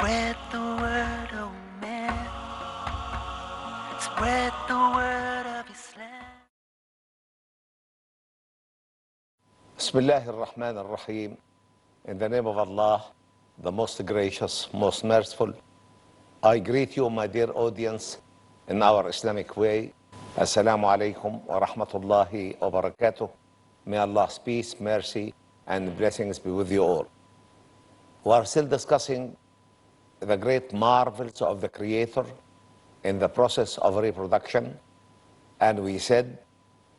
Spread the word, oh man. Spread the word of Islam. Bismillah ar-Rahman ar-Rahim. In the name of Allah, the most gracious, most merciful, I greet you, my dear audience, in our Islamic way. Assalamu alaikum wa rahmatullahi wa barakatuh. May Allah's peace, mercy, and blessings be with you all. We are still discussing the great marvels of the Creator in the process of reproduction. And we said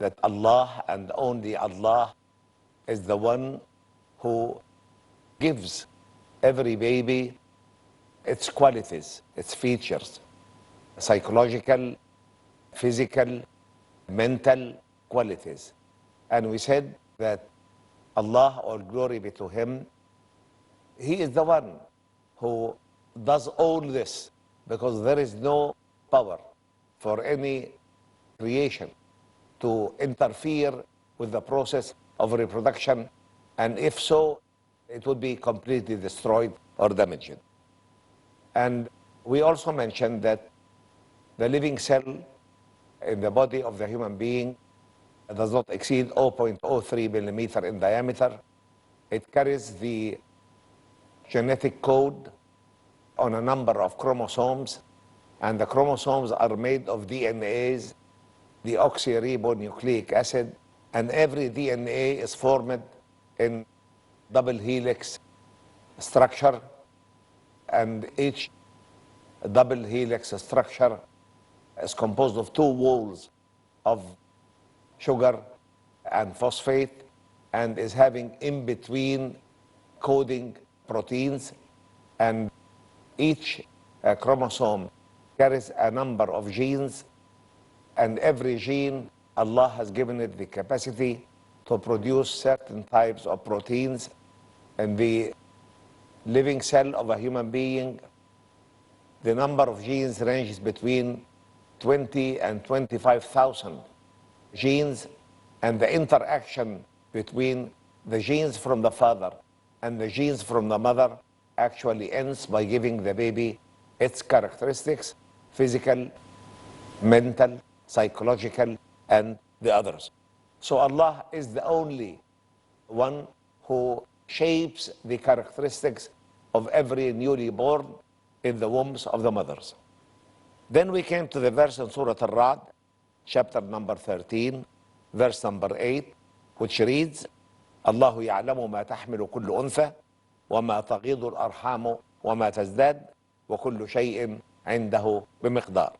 that Allah and only Allah is the one who gives every baby its qualities, its features, psychological, physical, mental qualities. And we said that Allah, all glory be to Him, He is the one who does all this, because there is no power for any creation to interfere with the process of reproduction, and if so, it would be completely destroyed or damaged. And we also mentioned that the living cell in the body of the human being does not exceed 0.03 millimeter in diameter. It carries the genetic code on a number of chromosomes, and the chromosomes are made of DNAs, deoxyribonucleic acid, and every DNA is formed in double helix structure, and each double helix structure is composed of two walls of sugar and phosphate, and is having in between coding proteins, and each chromosome carries a number of genes, and every gene, Allah has given it the capacity to produce certain types of proteins. In the living cell of a human being, the number of genes ranges between 20 and 25,000 genes, and the interaction between the genes from the father and the genes from the mother actually ends by giving the baby its characteristics, physical, mental, psychological, and the others. So Allah is the only one who shapes the characteristics of every newly born in the wombs of the mothers. Then we came to the verse in Surah Al-Ra'd, chapter number 13, verse number 8, which reads, الله يعلم ما تحمل كل أنثى وما تغيض الأرحام وما تزداد وكل شيء عنده بمقدار.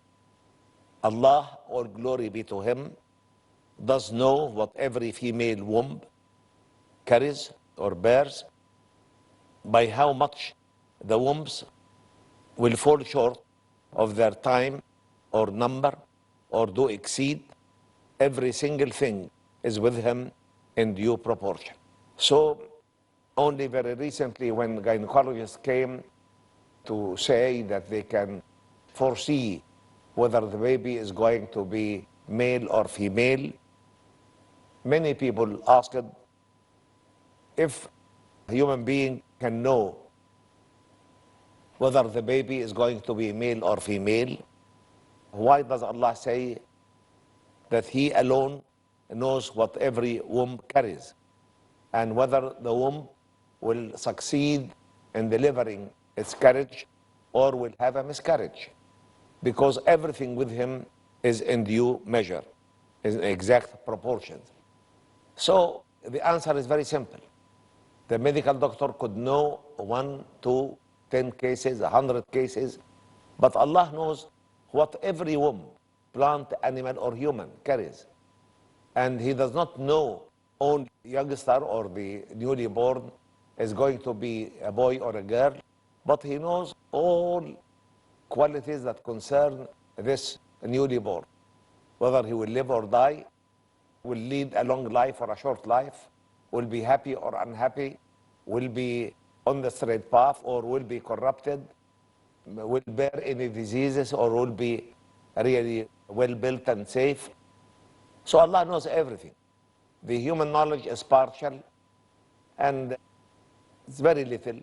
Allah, all glory be to Him, does know what every female womb carries or bears, by how much the wombs will fall short of their time or number or do exceed. Every single thing is with Him in due proportion. So only very recently, when gynecologists came to say that they can foresee whether the baby is going to be male or female, many people asked if a human being can know whether the baby is going to be male or female, why does Allah say that He alone knows what every womb carries, and whether the womb will succeed in delivering its carriage or will have a miscarriage? Because everything with Him is in due measure, is in exact proportions. So the answer is very simple. The medical doctor could know 1, 2, 10 cases, 100 cases, but Allah knows what every womb, plant, animal, or human, carries. And He does not know only the youngster or the newly born is going to be a boy or a girl, but He knows all qualities that concern this newly born, whether he will live or die, will lead a long life or a short life, will be happy or unhappy, will be on the straight path or will be corrupted, will bear any diseases or will be really well built and safe. So Allah knows everything. The human knowledge is partial, and it's very little.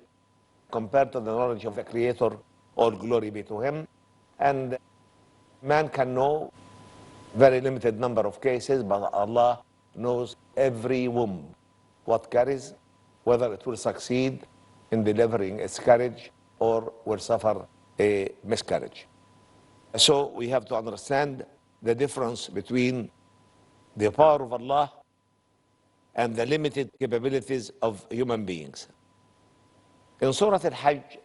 compared to the knowledge of the Creator, all glory be to Him. And man can know very limited number of cases, but Allah knows every womb, what carries, whether it will succeed in delivering its carriage or will suffer a miscarriage. So we have to understand the difference between the power of Allah and the limited capabilities of human beings. In Surah Al-Hajj,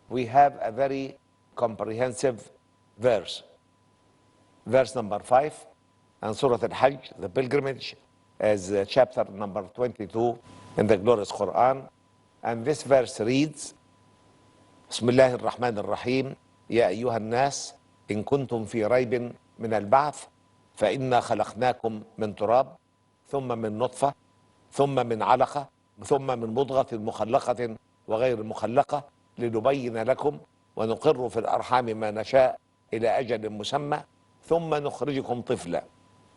we have a very comprehensive verse. Verse number 5, and Surah Al-Hajj, the pilgrimage, is chapter number 22 in the glorious Qur'an. And this verse reads, بسم الله الرحمن الرحيم يا أيها الناس إن كنتم في ريب من البعث فإنا خلقناكم من تراب ثم من نطفة ثم من علقة ثم من مضغة مخلقة وغير مخلقة لنبين لكم ونقر في الأرحام ما نشاء إلى أجل مسمى ثم نخرجكم طفلا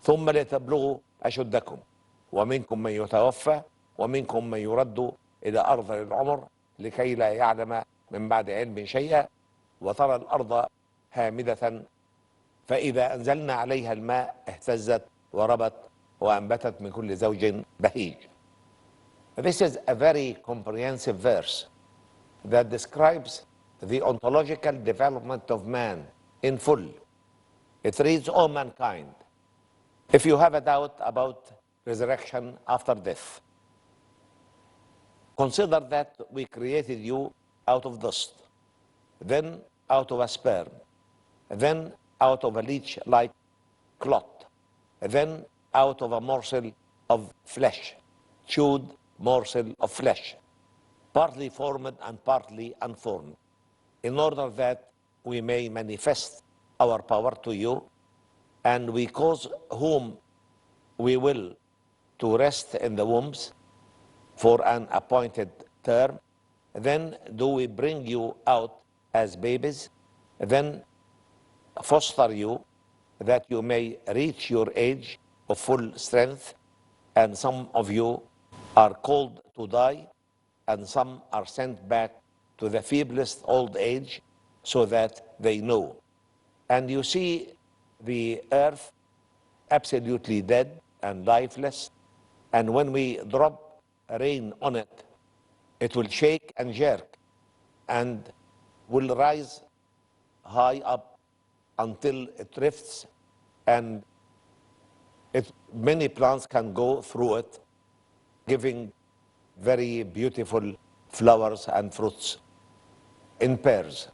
ثم لتبلغوا أشدكم ومنكم من يتوفى ومنكم من يرد إلى أرض العمر لكي لا يعلم من بعد علم شيئا وترى الأرض هامدة فإذا أنزلنا عليها الماء اهتزت وربت وأنبتت من كل زوج بهيج. This is a very comprehensive verse that describes the ontological development of man in full. It reads, O mankind, if you have a doubt about resurrection after death, consider that we created you out of dust, then out of a sperm, then out of a leech-like clot, then out of a morsel of flesh, chewed morsel of flesh, partly formed and partly unformed, in order that we may manifest our power to you, and we cause whom we will to rest in the wombs for an appointed term. Then do we bring you out as babies, then foster you that you may reach your age of full strength, and some of you are called to die, and some are sent back to the feeblest old age, so that they know. And you see the earth absolutely dead and lifeless, and when we drop rain on it, it will shake and jerk and will rise high up until it drifts, and many plants can go through it, giving very beautiful flowers and fruits in pairs.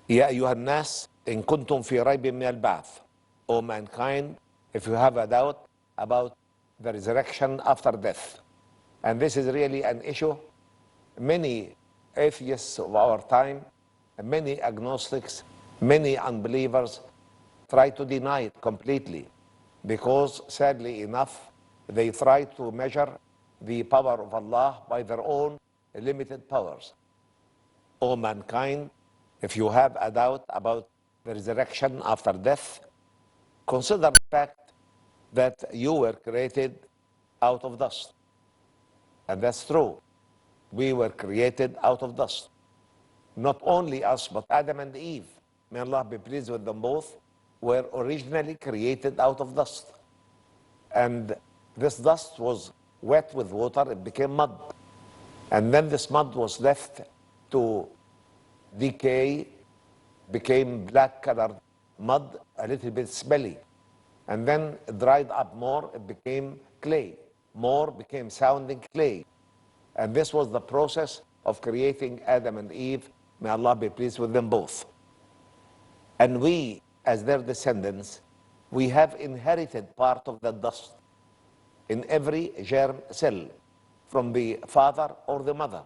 يا أيها الناس إن كنتم في ريب من البعث. O mankind, if you have a doubt about the resurrection after death. And this is really an issue. Many atheists of our time, many agnostics, many unbelievers try to deny it completely, because sadly enough, they try to measure the power of Allah by their own limited powers. O mankind, if you have a doubt about the resurrection after death, consider the fact that you were created out of dust. And that's true. We were created out of dust. Not only us, but Adam and Eve, may Allah be pleased with them both, were originally created out of dust. And this dust was wet with water, it became mud. And then this mud was left to decay, became black colored mud, a little bit smelly. And then it dried up more, it became clay. More became sounding clay. And this was the process of creating Adam and Eve. May Allah be pleased with them both. And we, as their descendants, we have inherited part of the dust in every germ cell from the father or the mother.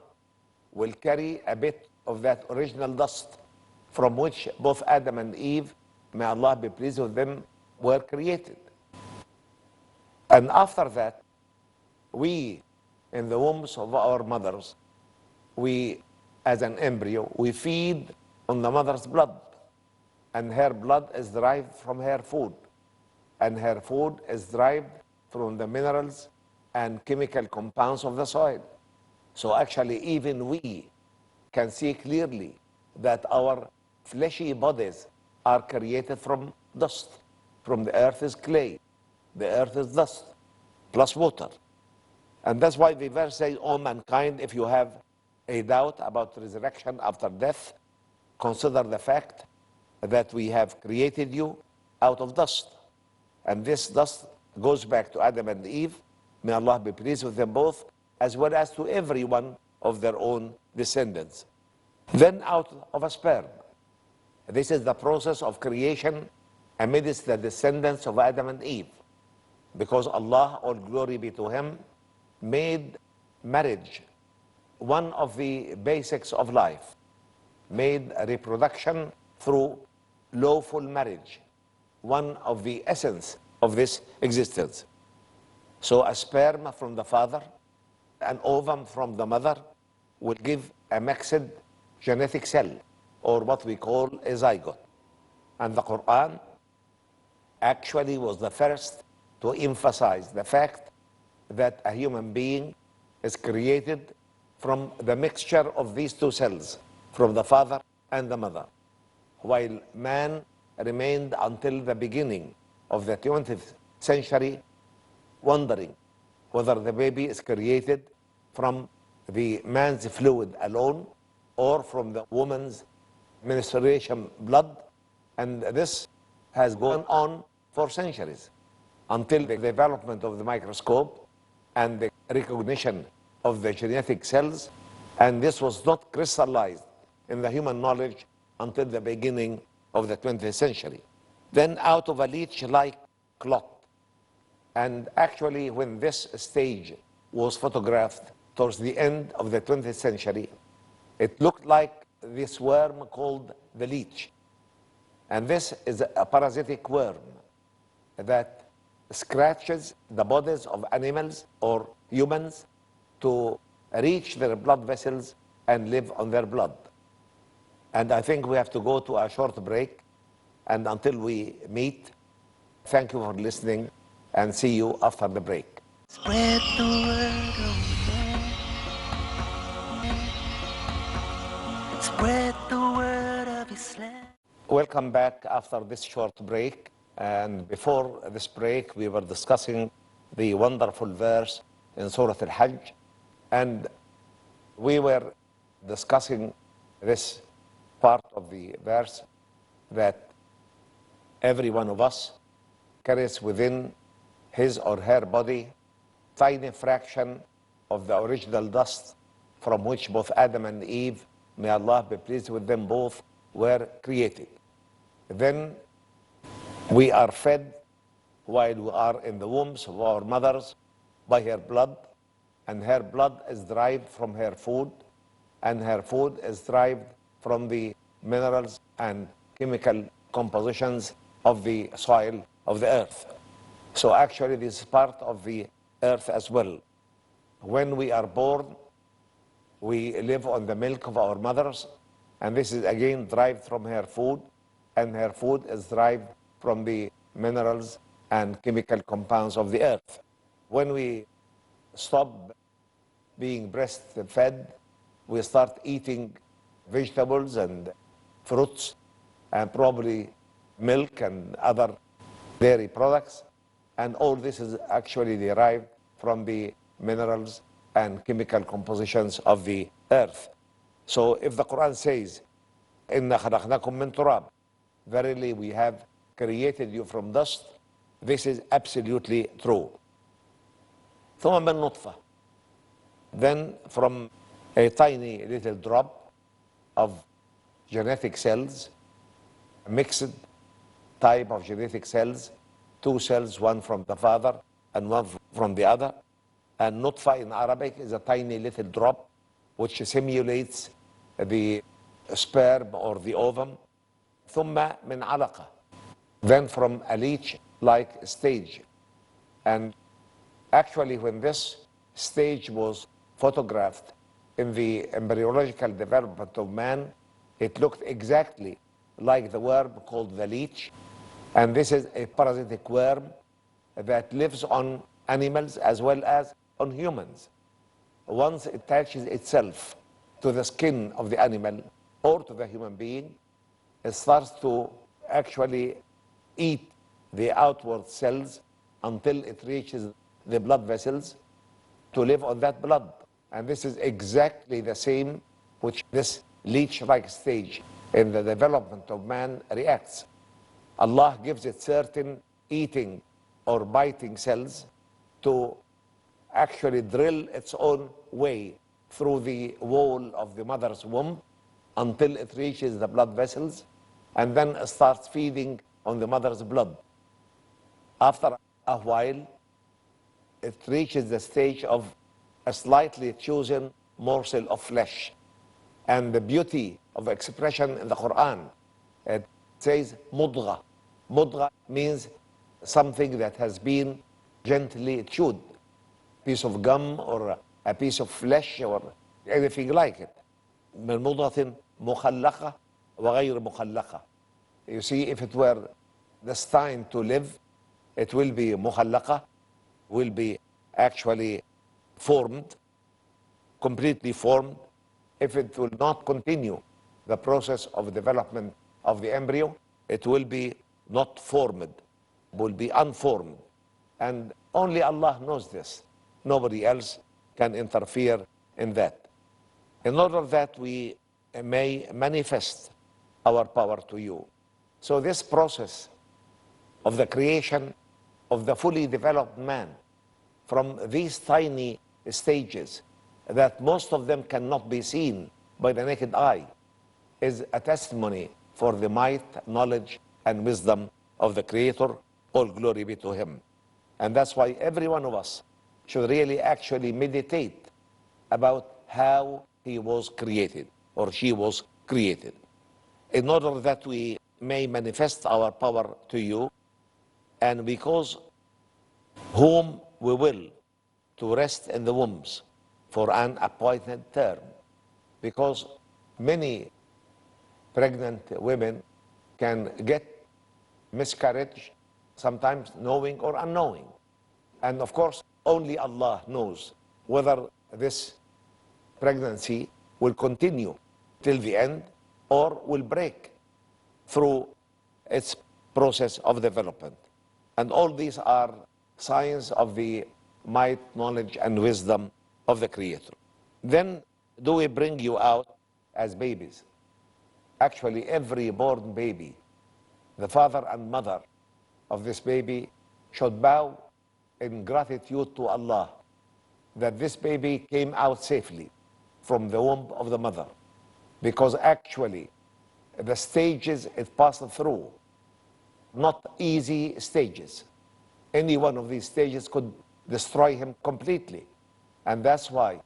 Will carry a bit of that original dust from which both Adam and Eve, may Allah be pleased with them, were created. And after that, we, in the wombs of our mothers, we, as an embryo, we feed on the mother's blood. And her blood is derived from her food. And her food is derived from the minerals and chemical compounds of the soil. So actually, even we can see clearly that our fleshy bodies are created from dust. From the earth is clay, the earth is dust, plus water. And that's why the verse says, "O mankind, if you have a doubt about resurrection after death, consider the fact that we have created you out of dust." And this dust goes back to Adam and Eve. May Allah be pleased with them both, as well as to every one of their own descendants. Then out of a sperm. This is the process of creation amidst the descendants of Adam and Eve. Because Allah, all glory be to Him, made marriage one of the basics of life, made reproduction through lawful marriage one of the essence of this existence. So a sperm from the father, an ovum from the mother, will give a mixed genetic cell, or what we call a zygote. And the Qur'an actually was the first to emphasize the fact that a human being is created from the mixture of these two cells, from the father and the mother, while man remained until the beginning of the 20th century wondering whether the baby is created from the man's fluid alone or from the woman's menstruation blood. And this has gone on for centuries until the development of the microscope and the recognition of the genetic cells. And this was not crystallized in the human knowledge until the beginning of the 20th century. Then out of a leech-like clot. And actually, when this stage was photographed towards the end of the 20th century, it looked like this worm called the leech. And this is a parasitic worm that scratches the bodies of animals or humans to reach their blood vessels and live on their blood. And I think we have to go to a short break. And until we meet, thank you for listening and see you after the break. Spread the word, oh man. Spread the word of Islam. Welcome back after this short break. And before this break, we were discussing the wonderful verse in Surah Al-Hajj. And we were discussing this part of the verse that every one of us carries within his or her body tiny fraction of the original dust from which both Adam and Eve, may Allah be pleased with them both, were created. Then we are fed while we are in the wombs of our mothers by her blood, and her blood is derived from her food, and her food is derived from the minerals and chemical compositions of the soil of the earth. So actually this is part of the earth as well. When we are born, we live on the milk of our mothers, and this is again derived from her food, and her food is derived from the minerals and chemical compounds of the earth. When we stop being breastfed, we start eating vegetables and fruits and probably milk and other dairy products. And all this is actually derived from the minerals and chemical compositions of the earth. So if the Quran says, إِنَّا خَلَقْنَاكُم مِّن تُرَابٍ, verily we have created you from dust, this is absolutely true. ثُمَّ مِن نُطْفَةٍ, then from a tiny little drop of genetic cells, a mixed type of genetic cells, two cells, one from the father and one from the other. And nutfa in Arabic is a tiny little drop which simulates the sperm or the ovum. ثم من علقة, then from a leech-like stage. And actually when this stage was photographed in the embryological development of man, it looked exactly like the worm called the leech. And this is a parasitic worm that lives on animals as well as on humans. Once it attaches itself to the skin of the animal or to the human being, it starts to actually eat the outward cells until it reaches the blood vessels to live on that blood. And this is exactly the same which this leech-like stage in the development of man reacts. Allah gives it certain eating or biting cells to actually drill its own way through the wall of the mother's womb until it reaches the blood vessels and then starts feeding on the mother's blood. After a while, it reaches the stage of a slightly chosen morsel of flesh. And the beauty of expression in the Qur'an, it says mudgha. Mudgha means something that has been gently chewed, piece of gum or a piece of flesh or anything like it. من مضغة مخلقة وغير مخلقة. You see, if it were destined to live, it will be مخلقة, will be actually formed, completely formed. If it will not continue the process of development of the embryo, it will be not formed, will be unformed. And only Allah knows this. Nobody else can interfere in that. In order that we may manifest our power to you. So this process of the creation of the fully developed man from these tiny stages that most of them cannot be seen by the naked eye is a testimony for the might, knowledge, and wisdom of the Creator. All glory be to Him. And that's why every one of us should really actually meditate about how he was created or she was created, in order that we may manifest our power to you, and because whom we will to rest in the wombs for an appointed term, because many pregnant women can get miscarriage, sometimes knowing or unknowing. And of course, only Allah knows whether this pregnancy will continue till the end or will break through its process of development. And all these are signs of the might, knowledge, and wisdom of the Creator. Then do we bring you out as babies? Actually, every born baby, the father and mother of this baby should bow in gratitude to Allah that this baby came out safely from the womb of the mother, because actually the stages it passed through, not easy stages. Any one of these stages could destroy him completely. And that's why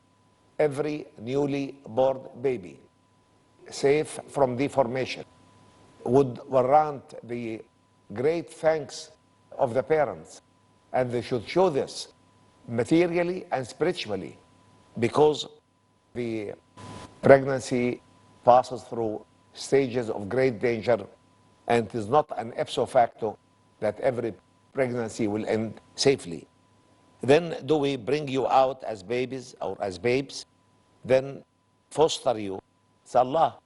every newly born baby, safe from deformation, would warrant the great thanks of the parents. And they should show this materially and spiritually, because the pregnancy passes through stages of great danger, and it is not an ipso facto that every pregnancy will end safely. Then do we bring you out as babies or as babes? Then foster you. It's Allah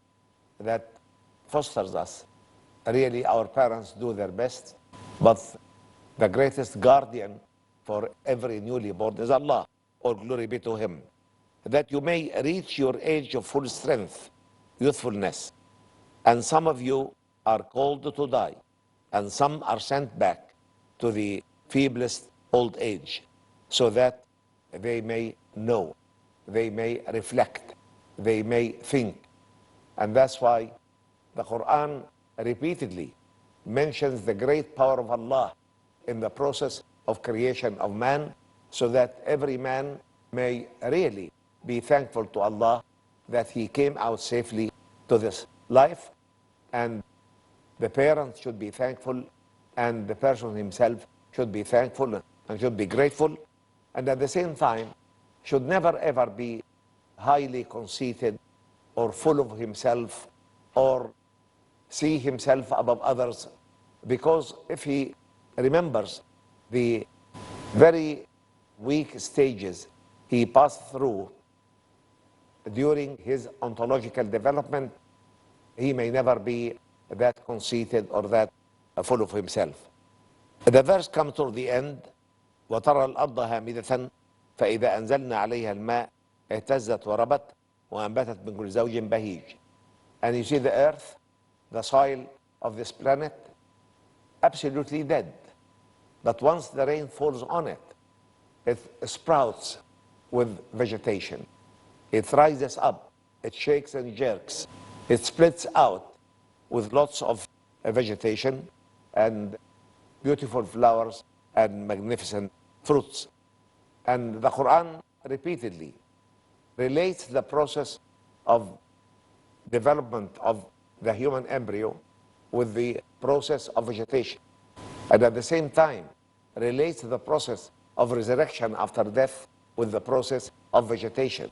that fosters us. Really, our parents do their best, but the greatest guardian for every newly born is Allah. All glory be to Him. That you may reach your age of full strength, youthfulness. And some of you are called to die, and some are sent back to the feeblest old age, so that they may know, they may reflect, they may think. And that's why the Quran repeatedly mentions the great power of Allah in the process of creation of man, so that every man may really be thankful to Allah that he came out safely to this life. And the parents should be thankful, and the person himself should be thankful and should be grateful, and at the same time should never ever be highly conceited or full of himself or see himself above others, because if he remembers the very weak stages he passed through during his ontological development, he may never be that conceited or that full of himself. The verse comes to the end, وترى الأرض هامدة فإذا أنزلنا عليها الماء اهتزت وربت وأنبتت من كل زوج بهيج. And you see the earth, the soil of this planet, absolutely dead. But once the rain falls on it, it sprouts with vegetation. It rises up, it shakes and jerks, it splits out with lots of vegetation and beautiful flowers and magnificent fruits. And the Quran repeatedly relates the process of development of the human embryo with the process of vegetation, and at the same time relates the process of resurrection after death with the process of vegetation.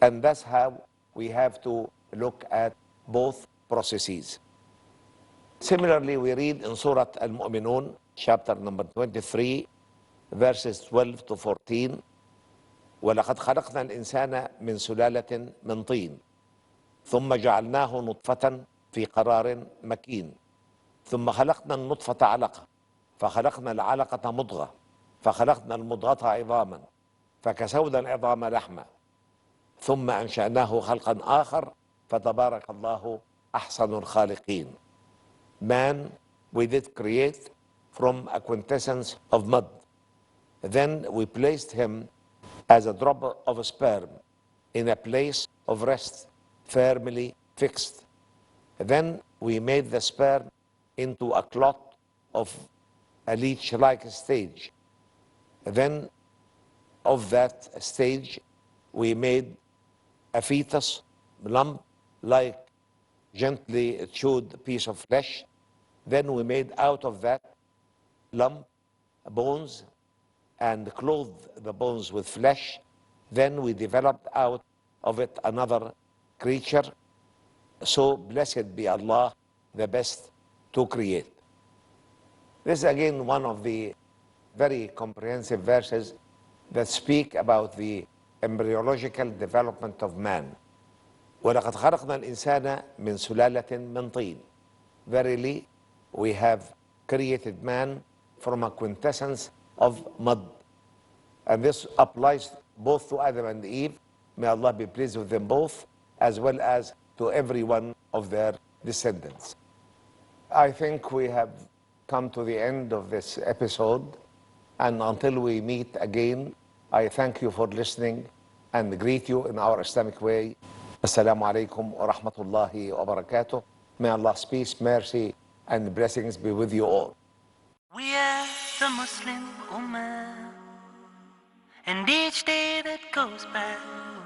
And that's how we have to look at both processes. Similarly, we read in Surah Al-Mu'minun, chapter number 23, verses 12 to 14, وَلَقَدْ خَلَقْنَا الْإِنسَانَ مِنْ سُلَالَةٍ مِنْ طِينٍ ثم جعلناه نطفة في قرار مكين ثم خلقنا النطفة علقة فخلقنا العلقة مضغة فخلقنا المضغة عظاما فكسونا العظام لحما ثم أنشأناه خلقا آخر فتبارك الله أحسن الخالقين. Man we did create from a quintessence of mud. Then we placed him as a drop of sperm in a place of rest, firmly fixed. Then we made the sperm into a clot of a leech-like stage. Then of that stage, we made a fetus lump like gently chewed piece of flesh. Then we made out of that lump bones and clothed the bones with flesh. Then we developed out of it another creature. So blessed be Allah, the best to create. This is again one of the very comprehensive verses that speak about the embryological development of man. وَلَقَدْ خَلَقْنَا الْإِنسَانَ مِنْ سُلَالَةٍ مِنْ طِينٍ. Verily, we have created man from a quintessence of mud. And this applies both to Adam and Eve. May Allah be pleased with them both, as well as to every one of their descendants. I think we have come to the end of this episode. And until we meet again, I thank you for listening and greet you in our Islamic way. Assalamu alaikum wa rahmatullahi wa barakatuh. May Allah's peace, mercy, and blessings be with you all. We are the Muslim Ummah, and each day that goes by,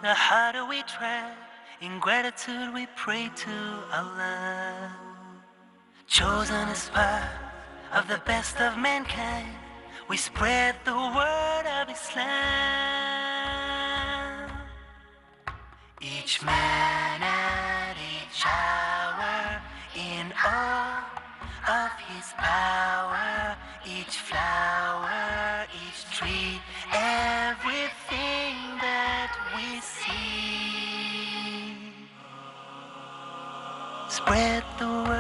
the harder we try. In gratitude we pray to Allah, chosen as part of the best of mankind. We spread the word of Islam. Each man at each hour, in awe of his power. Each flower, each tree, everything that we see. Spread the word.